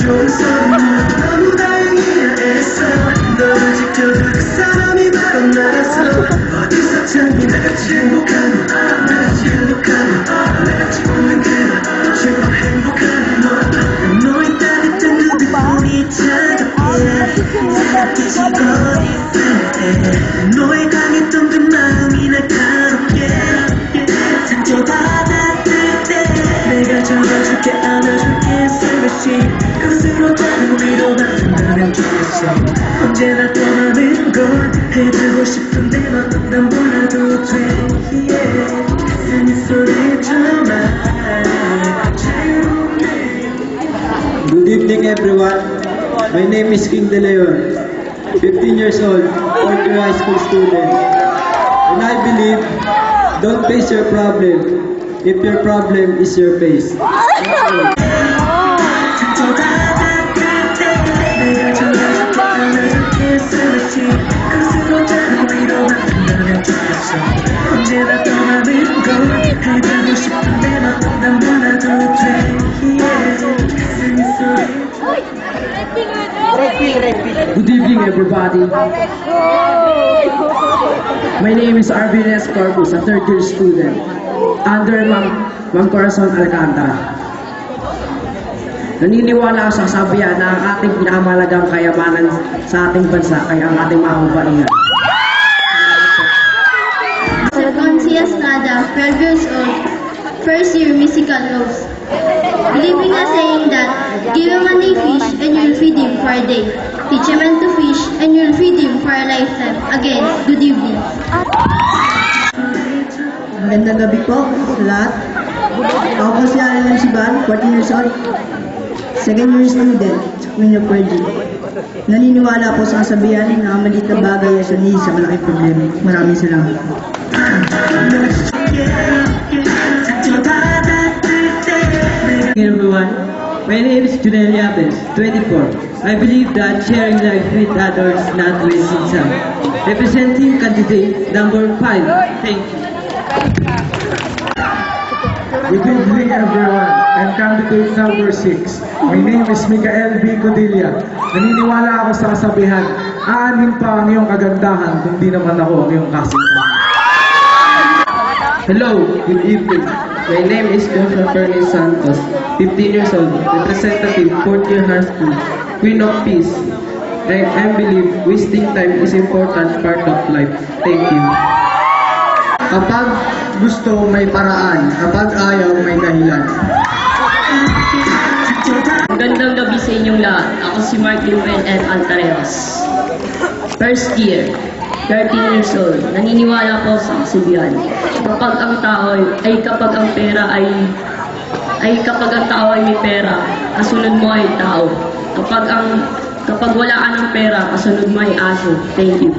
너무 다행이야 애써 너를 지켜줄 그 사람이 바로 나라서 어디서 찾니 나같이 행복한 나같이 행복한 나같이 웃는 그날 최고 행복한 너의 따뜻한 눈빛이 차갑게 빛이 어디 있을 때 너의 강했던 그 마음이 날카롭게 상처받았을 때 내가 잡아줄게 안아줄게 살며시 그것으로 작은 위로받는다면 좋겠어 언제나 떠나는 걸 해주고 싶은데 넌 몰라도 돼 yeah. 세상의 소리 정말 Good evening everyone. My name is King De Leon, 15 years old, fourth year high school student. And I believe, don't face your problem if your problem is your face. 언제나 떠나는 걸 해주고 싶은데 넌 몰라도 돼 Good evening, everybody. My name is Arvin S. Corpus, a third-year student under Mang Corazon Alcantara. Naniniwala ako sa kasabihan na ang ating pinakamalagang kayamanan sa ating bansa ay ang ating mga kabaihan. Concia Estrada, 12 years old, first year musical notes. Believing a saying that, give a man a fish and you'll feed him for a day. Teach a man to fish and you'll feed him for a lifetime. Again, good evening. Magandang gabi po sa lahat. Ako po si Alan Siban, 14 years old, second year student sa Queen of Virgin. Naniniwala po sa kasabihan na ang maliit na bagay ay sanhi sa malaking problema. Maraming salamat. Hey everyone, my name is Junel Yapes, 24. I believe that sharing life with others is not wasting time. Representing candidate number 5. Thank you. Good evening everyone. I'm candidate number 6. My name is Mikael B. Codilla. Naniniwala ako sa kasabihan, aanhin pa ang iyong kagandahan kung di naman ako ang iyong kasintahan. Hello, good evening. My name is Joshua Fernie Santos, 15 years old, representative 4th year high school, Queen of Peace. I believe wasting time is important part of life. Thank you. Kapag gusto, may paraan. Kapag ayaw, may dahilan. Magandang gabi sa inyong lahat. Ako si Martin N. Altareos. First year, 13 years old. Naniniwala ko sa kasabihan. Kapag ang tao ay may pera, kasunod mo ay tao. Kapag wala ka ng pera, kasunod mo ay aso. Thank you.